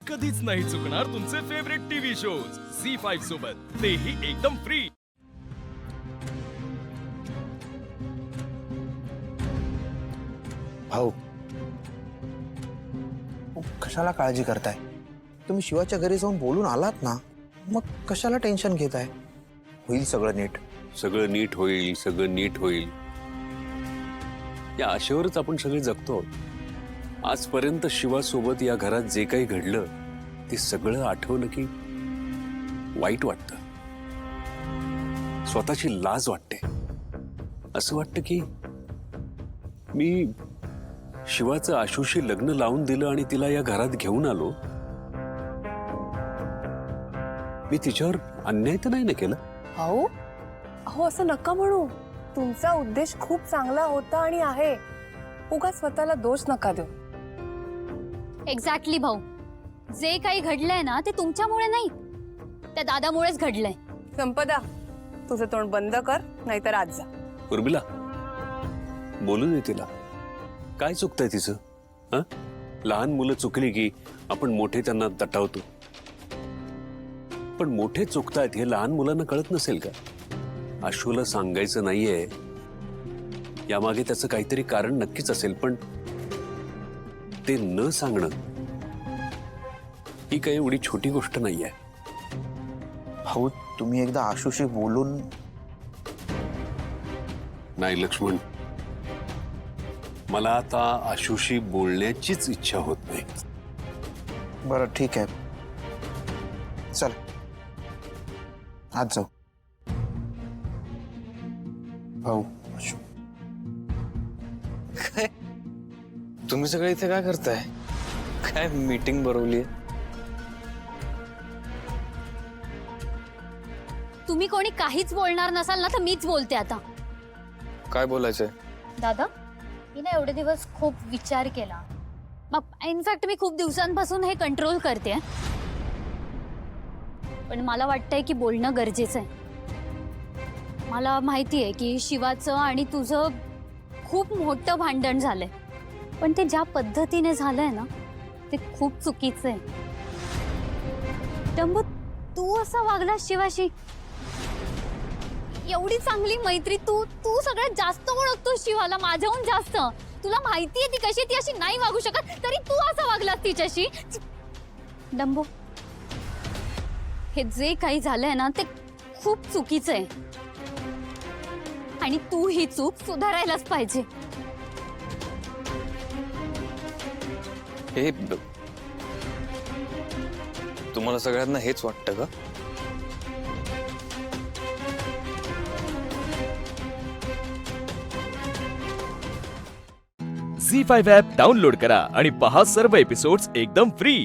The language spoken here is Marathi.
कधीच नाही चुकणार तुमचे फेवरेट टीव्ही शोज झी5 सोबत, तेही एकदम फ्री। भाऊ, कशाला काळजी करताय? तुम्ही शिवाच्या घरी जाऊन बोलून आलात ना, मग कशाला टेन्शन घेताय? होईल सगळं नीट। सगळं नीट होईल, सगळं नीट होईल या आशेवरच आपण सगळे जगतो। आजपर्यंत शिवासोबत या घरात जे काही घडलं ते सगळं आठवलं की वाईट वाटतं, स्वतःची लाज वाटते। असं वाटतं की मी शिवाचं आशूशी लग्न लावून दिलं आणि तिला या घरात घेऊन आलो, मी तिच्यावर अन्याय तर नाही ना केलं? अहो अहो असं नका म्हणू, तुमचा उद्देश खूप चांगला होता आणि आहे, उगाच स्वतःला दोष नका देऊ। एक्झॅक्टली भाऊ, जे काही घडलंय ना ते तुमच्यामुळे नाही, त्या दादामुळेच घडलंय। संपदा, तुझं तोंड बंद कर, नाहीतर आज जा। उर्मिला, बोलू दे तिला, काय चुकतंय तिचं? हा, लहान मुलं चुकली की आपण मोठे त्यांना दटावतो, पण मोठे चुकतायत हे लहान मुलांना कळत नसेल का? आशूला सांगायचं नाहीये, यामागे त्याचं काहीतरी कारण नक्कीच असेल, पण ते न सांगणं ही काही एवढी छोटी गोष्ट नाहीये। भाऊ, तुम्ही एकदा आशूशी बोलून। नाही लक्ष्मण, मला आता आशूशी बोलण्याचीच इच्छा होत नाही। बरं ठीक आहे, चल आज जाऊ। भाऊ, आशू काय तुम्ही सगळे इथे काय करताय? काय मीटिंग भरवली? तुम्ही कोणी काहीच बोलणार नसाल ना तर मीच बोलते आता। काय बोलायचंय? दादा, मी ना एवढे दिवस खूप विचार केला, मग इनफॅक्ट मी खूप दिवसांपासून हे कंट्रोल करते, पण मला वाटतंय की बोलणं गरजेचं आहे। मला माहिती आहे की शिवाचं आणि तुझं खूप मोठं भांडण झालंय, पण ते ज्या पद्धतीने झालंय ना ते खूप चुकीचं आहे। डंबू, तू असा वागला शिवाशी, एवढी चांगली मैत्री, तू तू सगळ्यात जास्त ओळखतो शिवाला, माझ्याहून जास्त। तुला माहितीये ती कशी, ती अशी नाही वागू शकत, तरी तू असा वागलास तिच्याशी। डंबू, हे जे काही झालंय ना ते खूप चुकीचं आहे आणि तू ही चूक सुधारायलाच पाहिजे। हे तुम्हाला सगळ्यांना हेच वाटतं का? झी5 ॲप डाउनलोड करा आणि पहा सर्व एपिसोड्स एकदम फ्री।